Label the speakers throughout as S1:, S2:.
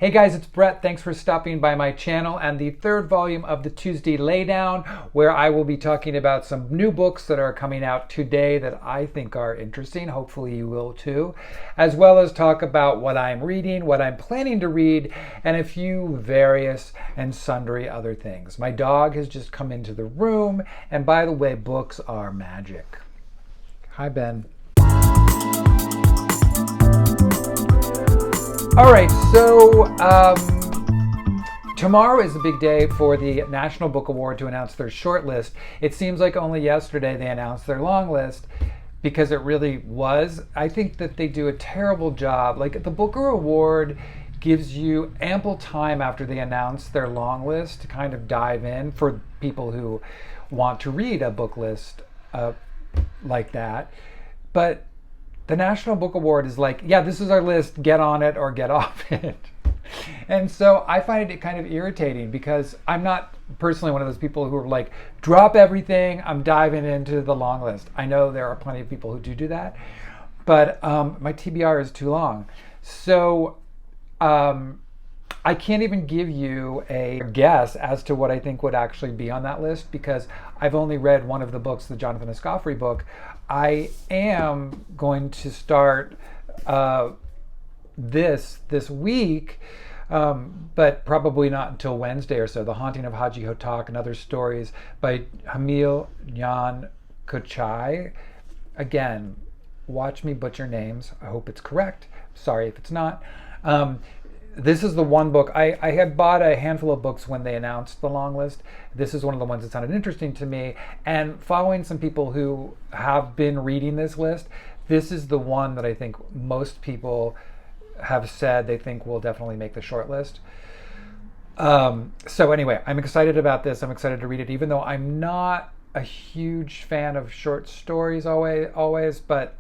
S1: Hey guys, it's Brett. Thanks for stopping by my channel and the third volume of the Tuesday Laydown, where I will be talking about some new books that are coming out today that I think are interesting. Hopefully you will too. As well as talk about what I'm reading, what I'm planning to read, and a few various and sundry other things. My dog has just come into the room, and by the way, books are magic. Hi, Ben. All right, so tomorrow is the big day for the National Book Award to announce their short list. It seems like only yesterday they announced their long list, because it really was. I think that they do a terrible job. Like, the Booker Award gives you ample time after they announce their long list to kind of dive in for people who want to read a book list like that. But the National Book Award is like, yeah, this is our list, get on it or get off it. And so I find it kind of irritating, because I'm not personally one of those people who are like, drop everything, I'm diving into the long list. I know there are plenty of people who do that, but my TBR is too long. So I can't even give you a guess as to what I think would actually be on that list, because I've only read one of the books, the Jonathan Escoffery book. I am going to start this week, but probably not until Wednesday or so, The Haunting of Hajihotak and Other Stories by Hempl Jan Kochai. Again, watch me butcher names. I hope it's correct. Sorry if it's not. This is the one book. I had bought a handful of books when they announced the long list. This is one of the ones that sounded interesting to me. And following some people who have been reading this list, this is the one that I think most people have said they think will definitely make the short list. So anyway, I'm excited about this. I'm excited to read it, even though I'm not a huge fan of short stories always, but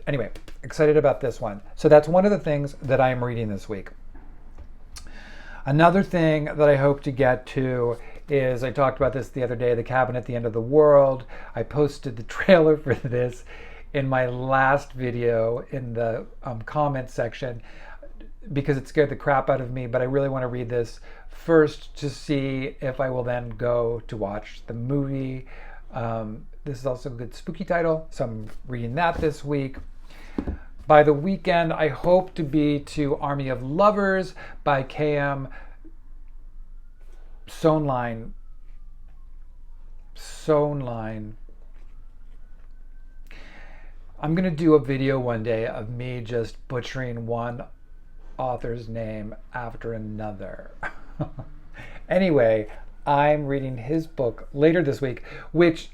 S1: anyway, excited about this one. So that's one of the things that I am reading this week. Another thing that I hope to get to is, I talked about this the other day, The Cabin at the End of the World. I posted the trailer for this in my last video in the comment section, because it scared the crap out of me, but I really want to read this first to see if I will then go to watch the movie. This is also a good spooky title, so I'm reading that this week. By the weekend, I hope to be to Army of Lovers by K.M. Soehnlein. I'm going to do a video one day of me just butchering one author's name after another. Anyway, I'm reading his book later this week, which,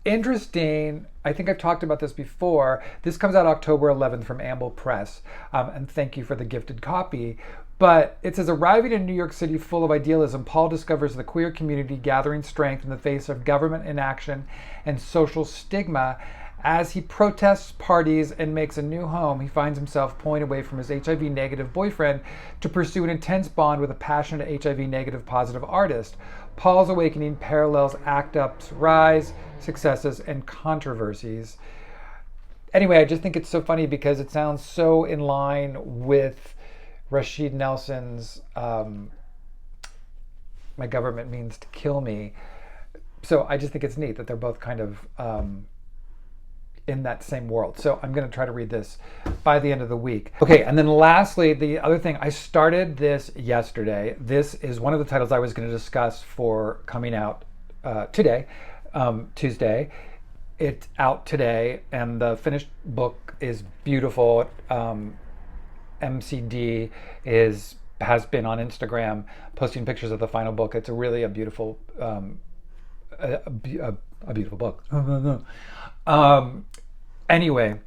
S1: interesting, I think I've talked about this before. This comes out October 11th from Hempl Press, and thank you for the gifted copy. But it says, arriving in New York City full of idealism, Paul discovers the queer community gathering strength in the face of government inaction and social stigma. As he protests, parties, and makes a new home, he finds himself pulling away from his HIV-negative boyfriend to pursue an intense bond with a passionate HIV-negative positive artist. Paul's awakening parallels ACT UP's rise, successes, and controversies. Anyway, I just think it's so funny because it sounds so in line with Rashid Nelson's My Government Means to Kill Me. So I just think it's neat that they're both kind of in that same world. So I'm going to try to read this by the end of the week. Okay, and then lastly, the other thing, I started this yesterday. This is one of the titles I was going to discuss for coming out today, Tuesday. It's out today, and the finished book is beautiful. MCD has been on Instagram posting pictures of the final book. It's really a beautiful a beautiful book. Anyway,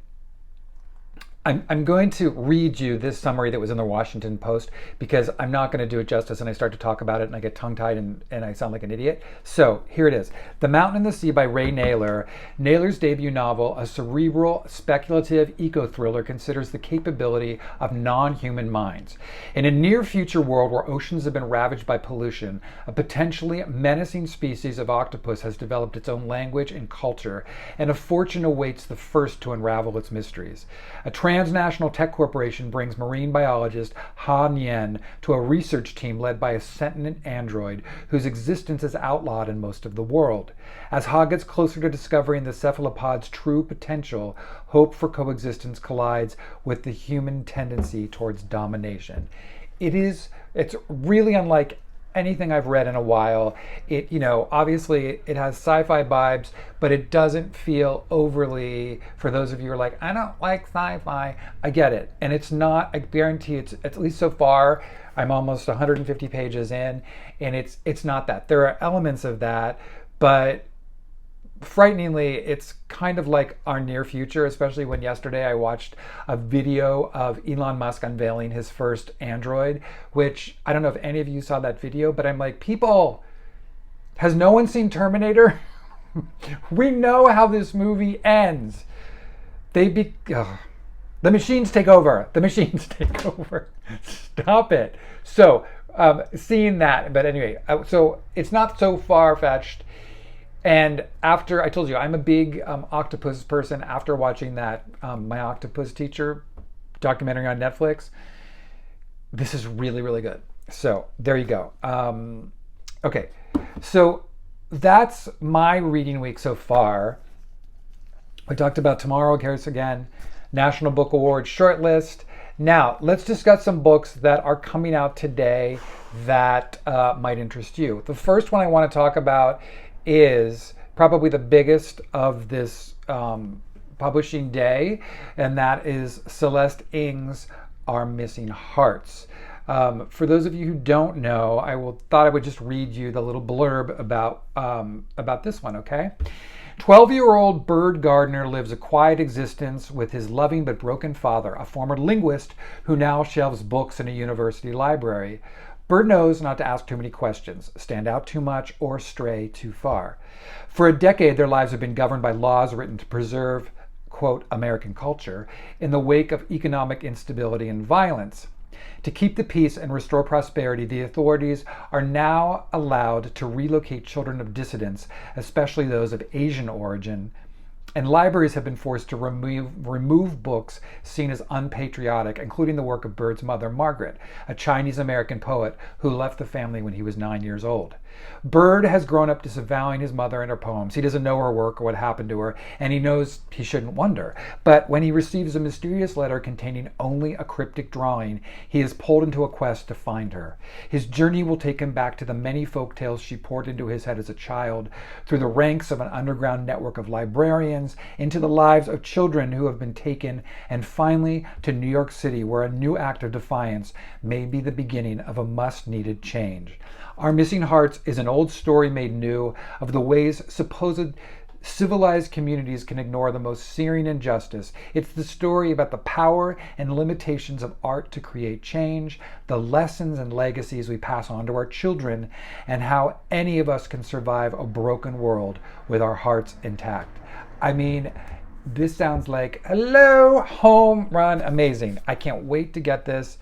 S1: I'm going to read you this summary that was in the Washington Post, because I'm not going to do it justice, and I start to talk about it and I get tongue-tied and I sound like an idiot. So here it is. The Mountain and the Sea by Ray Nayler. Nayler's debut novel, a cerebral, speculative eco-thriller, considers the capability of non-human minds. In a near-future world where oceans have been ravaged by pollution, a potentially menacing species of octopus has developed its own language and culture, and a fortune awaits the first to unravel its mysteries. A transnational tech corporation brings marine biologist Han Yen to a research team led by a sentient android whose existence is outlawed in most of the world. As Ha gets closer to discovering the cephalopod's true potential, hope for coexistence collides with the human tendency towards domination. It's really unlike anything I've read in a while. Obviously it has sci-fi vibes, but it doesn't feel overly, for those of you who are like, I don't like sci-fi, I get it. And it's not, I guarantee it's, at least so far, I'm almost 150 pages in, and it's not that. There are elements of that, but frighteningly, it's kind of like our near future, especially when yesterday I watched a video of Elon Musk unveiling his first Android, which I don't know if any of you saw that video, but I'm like, people, has no one seen Terminator? We know how this movie ends. The machines take over. The machines take over. Stop it. So, seeing that, but anyway, so it's not so far-fetched. And after, I told you, I'm a big octopus person. After watching that My Octopus Teacher documentary on Netflix, this is really, really good. So there you go. Okay, so that's my reading week so far. We talked about tomorrow, here's again, National Book Award shortlist. Now, let's discuss some books that are coming out today that might interest you. The first one I want to talk about is probably the biggest of this publishing day, and that is Celeste Ng's Our Missing Hearts. For those of you who don't know, thought I would just read you the little blurb about this one, okay? 12-year-old Bird Gardner lives a quiet existence with his loving but broken father, a former linguist who now shelves books in a university library. Bird knows not to ask too many questions, stand out too much, or stray too far. For a decade, their lives have been governed by laws written to preserve, quote, American culture in the wake of economic instability and violence. To keep the peace and restore prosperity, the authorities are now allowed to relocate children of dissidents, especially those of Asian origin, and libraries have been forced to remove books seen as unpatriotic, including the work of Bird's mother, Margaret, a Chinese-American poet who left the family when he was 9 years old. Bird has grown up disavowing his mother and her poems. He doesn't know her work or what happened to her, and he knows he shouldn't wonder. But when he receives a mysterious letter containing only a cryptic drawing, he is pulled into a quest to find her. His journey will take him back to the many folk tales she poured into his head as a child, through the ranks of an underground network of librarians, into the lives of children who have been taken, and finally to New York City, where a new act of defiance may be the beginning of a much-needed change. Our Missing Hearts is an old story made new of the ways supposed civilized communities can ignore the most searing injustice. It's the story about the power and limitations of art to create change, the lessons and legacies we pass on to our children, and how any of us can survive a broken world with our hearts intact. I mean, this sounds like, hello, home run, amazing. I can't wait to get this.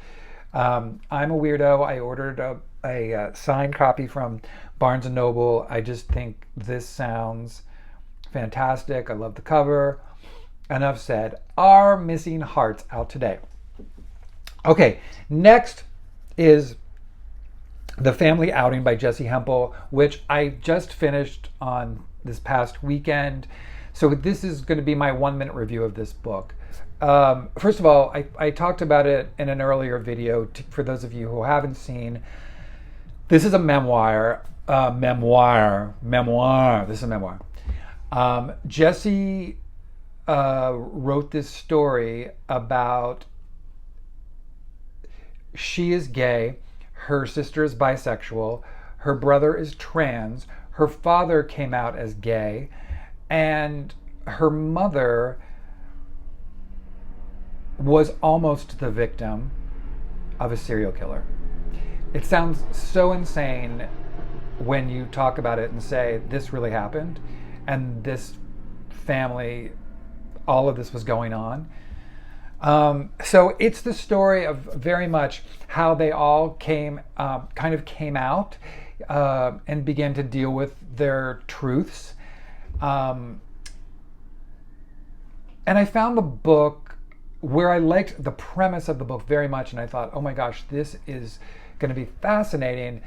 S1: I'm a weirdo. I ordered a signed copy from Barnes & Noble. I just think this sounds fantastic. I love the cover. Enough said. Our Missing Hearts out today. Okay, next is The Family Outing by Jessi Hempl, which I just finished on this past weekend. So this is going to be my 1-minute review of this book. First of all, I talked about it in an earlier video. For those of you who haven't seen, this is a memoir. This is a memoir. Jessi wrote this story about, she is gay, her sister is bisexual, her brother is trans, her father came out as gay, and her mother was almost the victim of a serial killer. It sounds so insane when you talk about it and say, this really happened, and this family, all of this was going on. So it's the story of very much how they all came out and began to deal with their truths. And I found the book where I liked the premise of the book very much, and I thought, oh my gosh, this is going to be fascinating,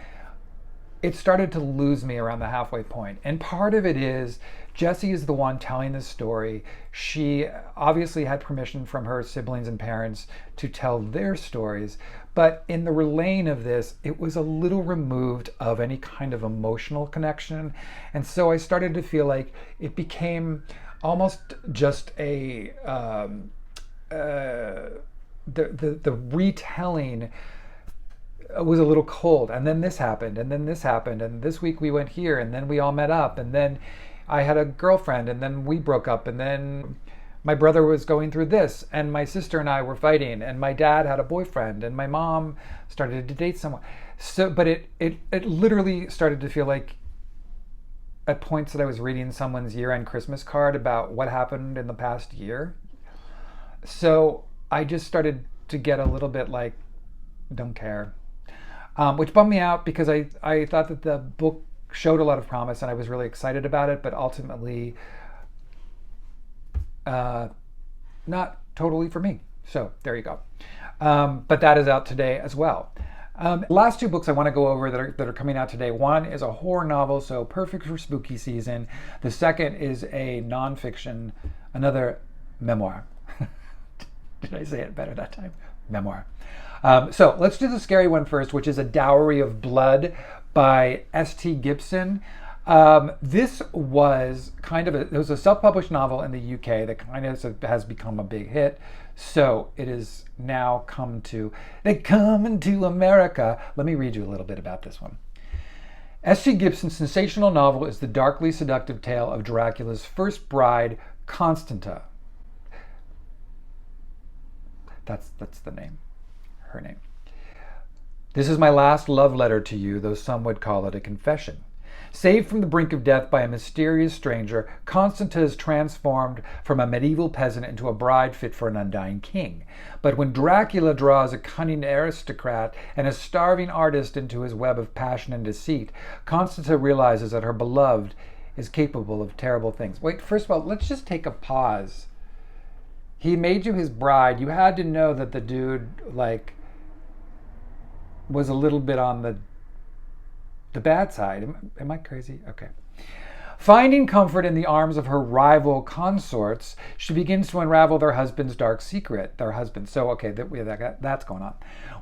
S1: it started to lose me around the halfway point. And part of it is Jessi is the one telling this story. She obviously had permission from her siblings and parents to tell their stories, but in the relaying of this, it was a little removed of any kind of emotional connection. And so I started to feel like it became almost just a the retelling was a little cold. And then this happened, and then this happened, and this week we went here, and then we all met up, and then I had a girlfriend, and then we broke up, and then my brother was going through this, and my sister and I were fighting, and my dad had a boyfriend, and my mom started to date someone. So, but it literally started to feel like at points that I was reading someone's year-end Christmas card about what happened in the past year. So I just started to get a little bit like, don't care. Which bummed me out because I thought that the book showed a lot of promise and I was really excited about it, but ultimately not totally for me. So there you go. But that is out today as well. Last two books I want to go over that are coming out today. One is a horror novel, so perfect for spooky season. The second is a nonfiction, another memoir. Did I say it better that time? Memoir. So let's do the scary one first, which is A Dowry of Blood by S.T. Gibson. This was it was a self-published novel in the UK that kind of has become a big hit. So it is now they come into America. Let me read you a little bit about this one. S.T. Gibson's sensational novel is the darkly seductive tale of Dracula's first bride, Constanta. That's the name, her name. This is my last love letter to you, though some would call it a confession. Saved from the brink of death by a mysterious stranger, Constanta is transformed from a medieval peasant into a bride fit for an undying king. But when Dracula draws a cunning aristocrat and a starving artist into his web of passion and deceit, Constanta realizes that her beloved is capable of terrible things. Wait, first of all, let's just take a pause. He made you his bride. You had to know that the dude, was a little bit on the bad side. Am I crazy? Okay. Finding comfort in the arms of her rival consorts, she begins to unravel their husband's dark secret. So, okay, that's going on.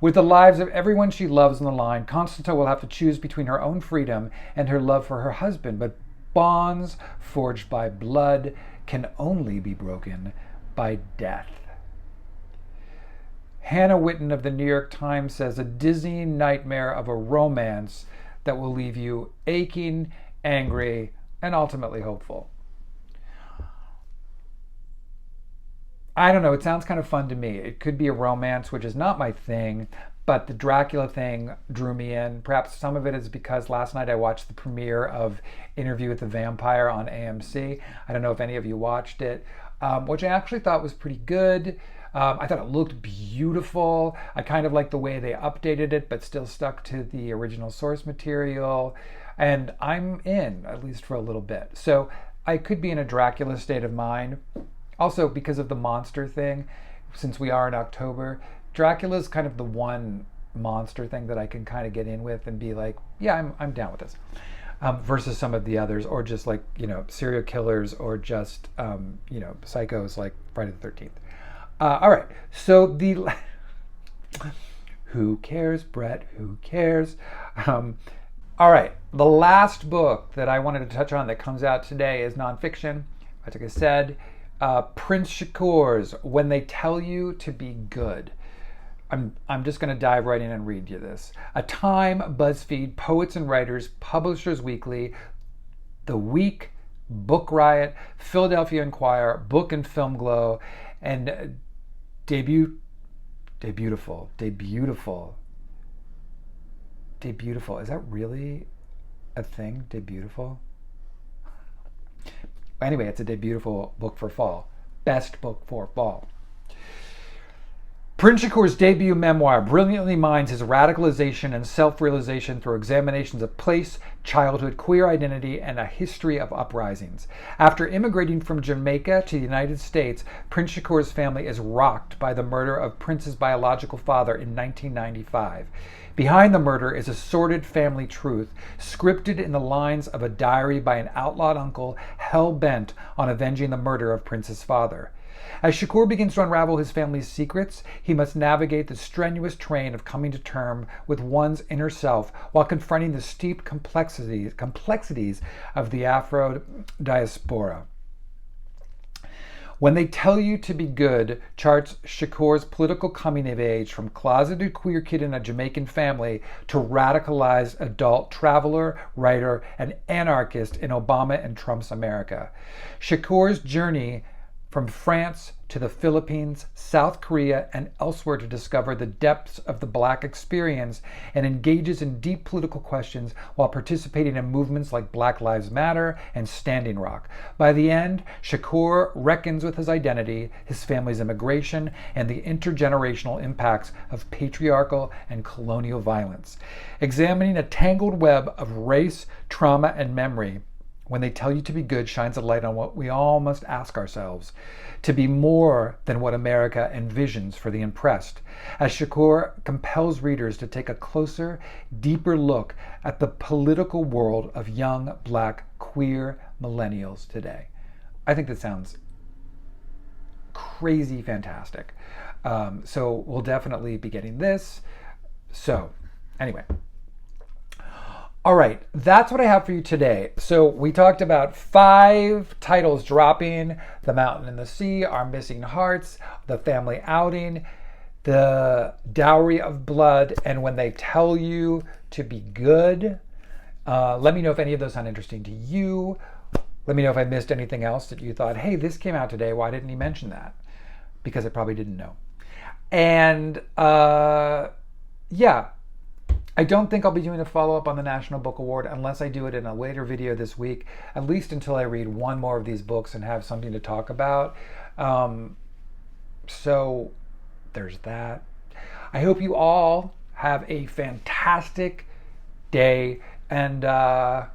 S1: With the lives of everyone she loves on the line, Constanta will have to choose between her own freedom and her love for her husband. But bonds forged by blood can only be broken by death. Hannah Witten of the New York Times says, a dizzying nightmare of a romance that will leave you aching, angry, and ultimately hopeful. I don't know, it sounds kind of fun to me. It could be a romance, which is not my thing, but the Dracula thing drew me in. Perhaps some of it is because last night I watched the premiere of Interview with the Vampire on AMC. I don't know if any of you watched it, which I actually thought was pretty good. I thought it looked beautiful. I kind of like the way they updated it, but still stuck to the original source material. And I'm in, at least for a little bit. So I could be in a Dracula state of mind. Also, because of the monster thing, since we are in October, Dracula's kind of the one monster thing that I can kind of get in with and be like, yeah, I'm down with this. Versus some of the others, or just serial killers, or just, psychos like Friday the 13th. All right, so who cares, Brett? Who cares? All right, the last book that I wanted to touch on that comes out today is nonfiction. Like I said, Prince Shakur's When They Tell You to Be Good. I'm just going to dive right in and read you this. A Time, BuzzFeed, Poets and Writers, Publishers Weekly, The Week, Book Riot, Philadelphia Inquirer, Book and Film Glow, and Debutful. Is that really a thing? Debutful? Anyway, it's a Debutful book for fall. Best book for fall. Prince Shakur's debut memoir brilliantly mines his radicalization and self-realization through examinations of place, childhood, queer identity, and a history of uprisings. After immigrating from Jamaica to the United States, Prince Shakur's family is rocked by the murder of Prince's biological father in 1995. Behind the murder is a sordid family truth, scripted in the lines of a diary by an outlawed uncle hell-bent on avenging the murder of Prince's father. As Shakur begins to unravel his family's secrets, he must navigate the strenuous terrain of coming to terms with one's inner self while confronting the steep complexities of the Afro diaspora. When They Tell You to Be Good charts Shakur's political coming of age from closeted queer kid in a Jamaican family to radicalized adult traveler, writer, and anarchist in Obama and Trump's America. Shakur's journey from France to the Philippines, South Korea, and elsewhere to discover the depths of the Black experience and engages in deep political questions while participating in movements like Black Lives Matter and Standing Rock. By the end, Shakur reckons with his identity, his family's immigration, and the intergenerational impacts of patriarchal and colonial violence. Examining a tangled web of race, trauma, and memory, When They Tell You to Be Good shines a light on what we all must ask ourselves, to be more than what America envisions for the impressed, as Shakur compels readers to take a closer, deeper look at the political world of young, Black, queer millennials today. I think that sounds crazy fantastic. So we'll definitely be getting this. So anyway. All right, that's what I have for you today. So we talked about 5 titles dropping: The Mountain and the Sea, Our Missing Hearts, The Family Outing, The Dowry of Blood, and When They Tell You to Be Good. Let me know if any of those sound interesting to you. Let me know if I missed anything else that you thought, hey, this came out today, why didn't he mention that? Because I probably didn't know. And yeah. I don't think I'll be doing a follow-up on the National Book Award unless I do it in a later video this week, at least until I read one more of these books and have something to talk about. So there's that. I hope you all have a fantastic day. And I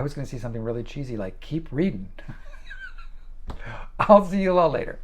S1: was going to say something really cheesy like keep reading. I'll see you all later.